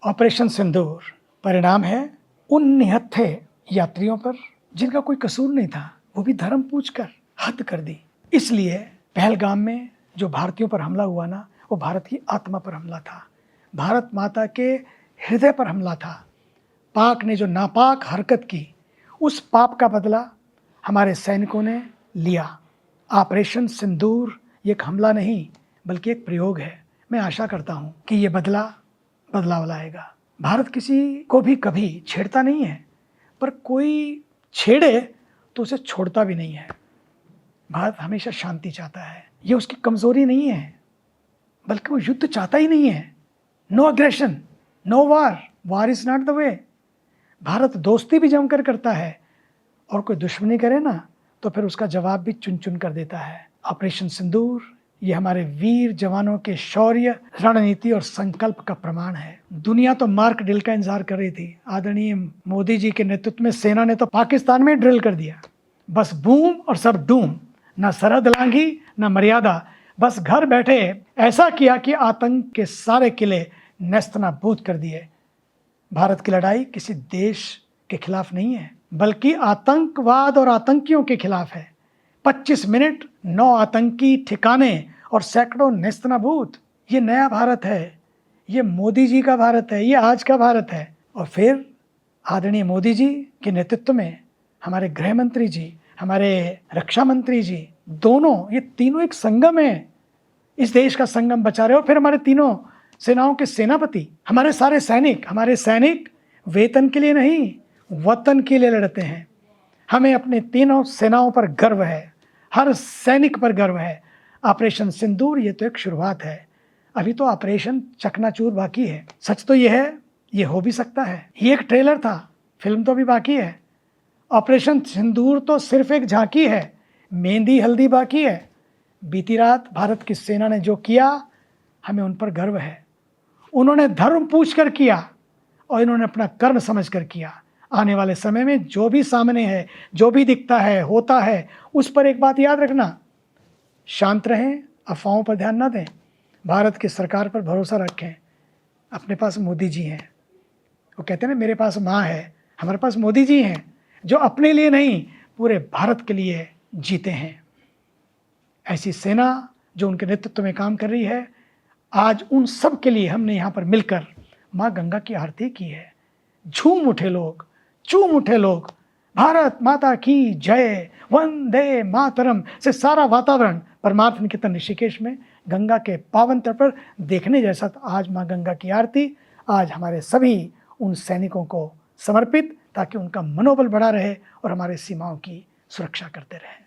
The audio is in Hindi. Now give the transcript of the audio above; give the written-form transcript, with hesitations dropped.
ऑपरेशन सिंदूर परिणाम है उन निहत्थे यात्रियों पर जिनका कोई कसूर नहीं था, वो भी धर्म पूछकर हद कर दी। इसलिए पहलगाम में जो भारतीयों पर हमला हुआ ना, वो भारत की आत्मा पर हमला था, भारत माता के हृदय पर हमला था। पाक ने जो नापाक हरकत की, उस पाप का बदला हमारे सैनिकों ने लिया। ऑपरेशन सिंदूर एक हमला नहीं बल्कि एक प्रयोग है। मैं आशा करता हूँ कि ये बदलाव लाएगा। भारत किसी को भी कभी छेड़ता नहीं है, पर कोई छेड़े तो उसे छोड़ता भी नहीं है। भारत हमेशा शांति चाहता है, ये उसकी कमजोरी नहीं है, बल्कि वो युद्ध चाहता ही नहीं है। No aggression, no war is not the way. Bharat दोस्ती भी जमकर करता है, और कोई दुश्मनी करे ना तो फिर उसका जवाब भी चुन चुन कर देता है। ऑपरेशन सिंदूर ये हमारे वीर जवानों के शौर्य, रणनीति और संकल्प का प्रमाण है। दुनिया तो मार्क ड्रिल का इंतजार कर रही थी। आदरणीय मोदी जी के नेतृत्व में सेना ने तो पाकिस्तान में ड्रिल कर दिया। बस बूम और सब डूम, ना सरहद लांघी ना मर्यादा, बस घर बैठे ऐसा किया कि आतंक के सारे किले नेस्तनाबूद कर दिए। भारत की लड़ाई किसी देश के खिलाफ नहीं है, बल्कि आतंकवाद और आतंकियों के खिलाफ है। 25 मिनट, 9 आतंकी ठिकाने और सैकड़ों नेस्तनाबूद। ये नया भारत है, ये मोदी जी का भारत है, ये आज का भारत है। और फिर आदरणीय मोदी जी के नेतृत्व में हमारे गृह मंत्री जी, हमारे रक्षा मंत्री जी, दोनों, ये तीनों एक संगम है, इस देश का संगम बचा रहे हो। फिर हमारे तीनों सेनाओं के सेनापति, हमारे सैनिक वेतन के लिए नहीं, वतन के लिए लड़ते हैं। हमें अपने तीनों सेनाओं पर गर्व है, हर सैनिक पर गर्व है। ऑपरेशन सिंदूर ये तो एक शुरुआत है, अभी तो ऑपरेशन चकनाचूर बाकी है। सच तो ये है, ये हो भी सकता है। ये एक ट्रेलर था, फिल्म तो अभी बाकी है। ऑपरेशन सिंदूर तो सिर्फ एक झांकी है, मेहंदी हल्दी बाकी है। बीती रात भारत की सेना ने जो किया, हमें उन पर गर्व है। उन्होंने धर्म पूछकर किया और इन्होंने अपना कर्म समझकर किया। आने वाले समय में जो भी सामने है, जो भी दिखता है, होता है, उस पर एक बात याद रखना, शांत रहें, अफवाहों पर ध्यान न दें, भारत की सरकार पर भरोसा रखें। अपने पास मोदी जी हैं, वो कहते हैं ना, मेरे पास माँ है, हमारे पास मोदी जी हैं जो अपने लिए नहीं पूरे भारत के लिए जीते हैं। ऐसी सेना जो उनके नेतृत्व में काम कर रही है, आज उन सब के लिए हमने यहाँ पर मिलकर माँ गंगा की आरती की है। झूम उठे लोग, चूम उठे लोग, भारत माता की जय, वंदे मातरम से सारा वातावरण परमार्थ निकेतन ऋषिकेश में गंगा के पावन तट पर देखने जैसा। तो आज माँ गंगा की आरती, आज हमारे सभी उन सैनिकों को समर्पित, ताकि उनका मनोबल बढ़ा रहे और हमारे सीमाओं की सुरक्षा करते रहें।